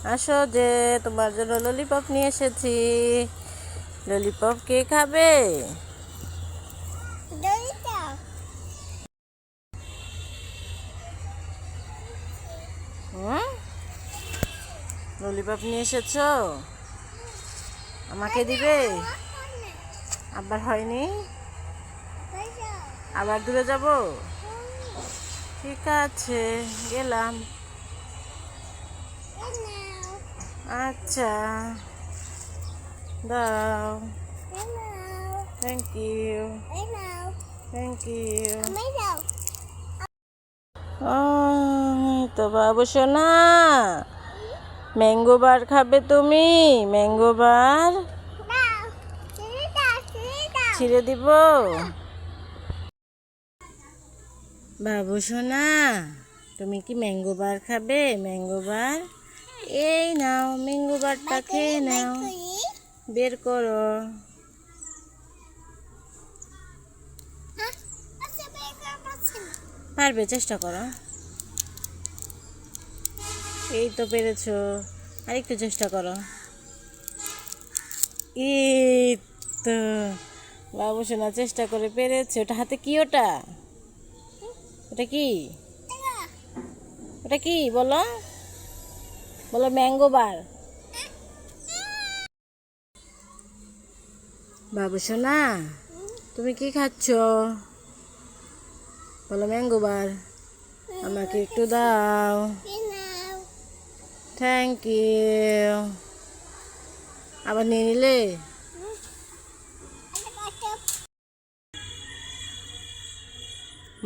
আসো যে তোমার জন্য ললিপপ নিয়ে এসেছি। ললিপপ কে খাবে? হুম, ললিপপ নিয়ে এসেছো, আমাকে দিবে? আবার হয়নি, আবার দূরে যাব। ঠিক আছে, গেলাম। আচ্ছা, দাও। Thank you, thank you. তো বাবু সোনা, ম্যাঙ্গো বার খাবে তুমি? ম্যাঙ্গো বার ছিঁড়ে দিব? বাবু সোনা, তুমি কি ম্যাঙ্গো বার খাবে? ম্যাঙ্গো বার, এই নাও ম্যাঙ্গো বারটা খেয়ে নাও। বের করো। পারবে, চেষ্টা করো। এই তো পেরেছো, আরেকটু চেষ্টা করো। এই তো বাবু সোনা চেষ্টা করে পেরেছে। ওটা হাতে কি? ওটা ওটা কি? ওটা কি বলো? বলো ম্যাঙ্গো বার। বাবু সোনা, তুমি কি খাচ্ছ? বলো ম্যাঙ্গো বার। আমাকে একটু দাও। Thank you. আবার নিয়ে নিলে?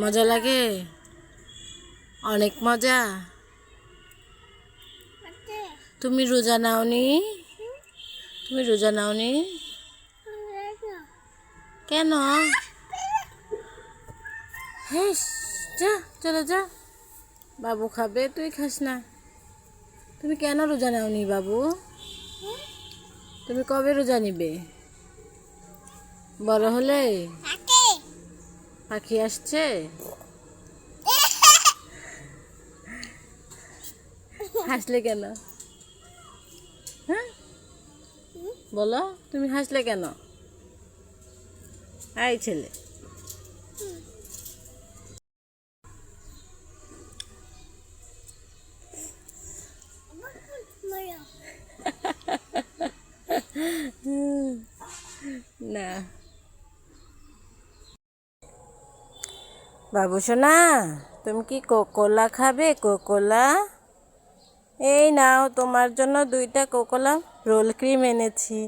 মজা লাগে? অনেক মজা। তুমি রোজা নাওনি? তুমি রোজা নাওনি কেন? হ্যাঁ, যা, চলে যা। বাবু খাবে, তুই খাস না। তুমি কেন রোজা নাওনি বাবু? তুমি কবে রোজা নিবে? বড় হলে? পাখি আসছে? হাসলে কেন? হ্যাঁ, বলো, তুমি হাসলে কেন? এই ছেলে, না। বাবু সোনা, তুমি কি কোকোলা খাবে? কোকোলা, এই নাও তোমার জন্য 2টা কোকোলা রোল ক্রিম এনেছি,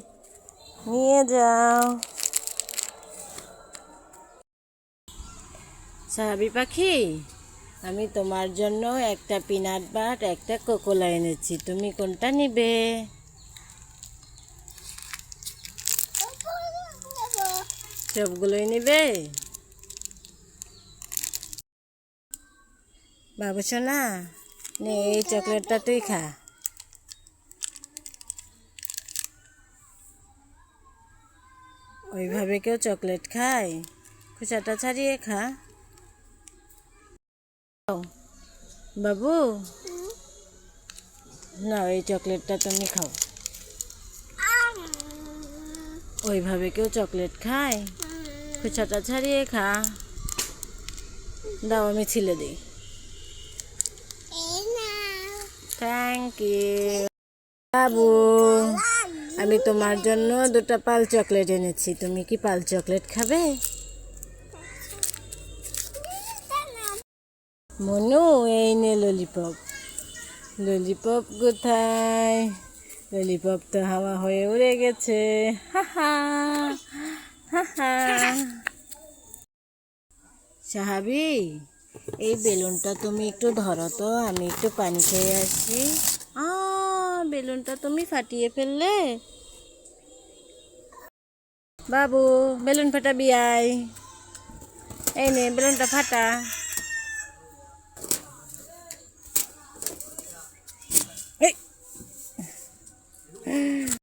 নিয়ে যাও। সাহাবি পাখি, আমি তোমার জন্য একটা পিনাট বাট, একটা কোকোলা এনেছি, তুমি কোনটা নিবে? সবগুলোই নিবে? বাবু সোনা, নে এই চকলেটটা তুই খা। ওইভাবে কেউ চকলেট খায়? খোসাটা ছাড়িয়ে খা। বাবু, না, এই চকলেটটা তুমি খাও। ওইভাবে কেউ চকলেট খায়? খোসাটা ছাড়িয়ে খা। দাও, আমি ছিলে দিই। Thank you. বাবু, আমি তোমার জন্য 2টা পাল চকলেট এনেছি, তুমি কি পাল চকলেট খাবে? মনু, এই নে ললিপপ। ললিপপ কোথায়? ললিপপ তো হাওয়া হয়ে উড়ে গেছে। হাহা, হাহা। সাহাবি, এই বেলুনটা তুমি একটু ধরো তো, আমি একটু পানি খেয়ে আসি। বেলুনটা তুমি ফাটিয়ে ফেললে। বাবু, বেলুন ফাটাবি আয়। এই নে বেলুনটা ফাটা।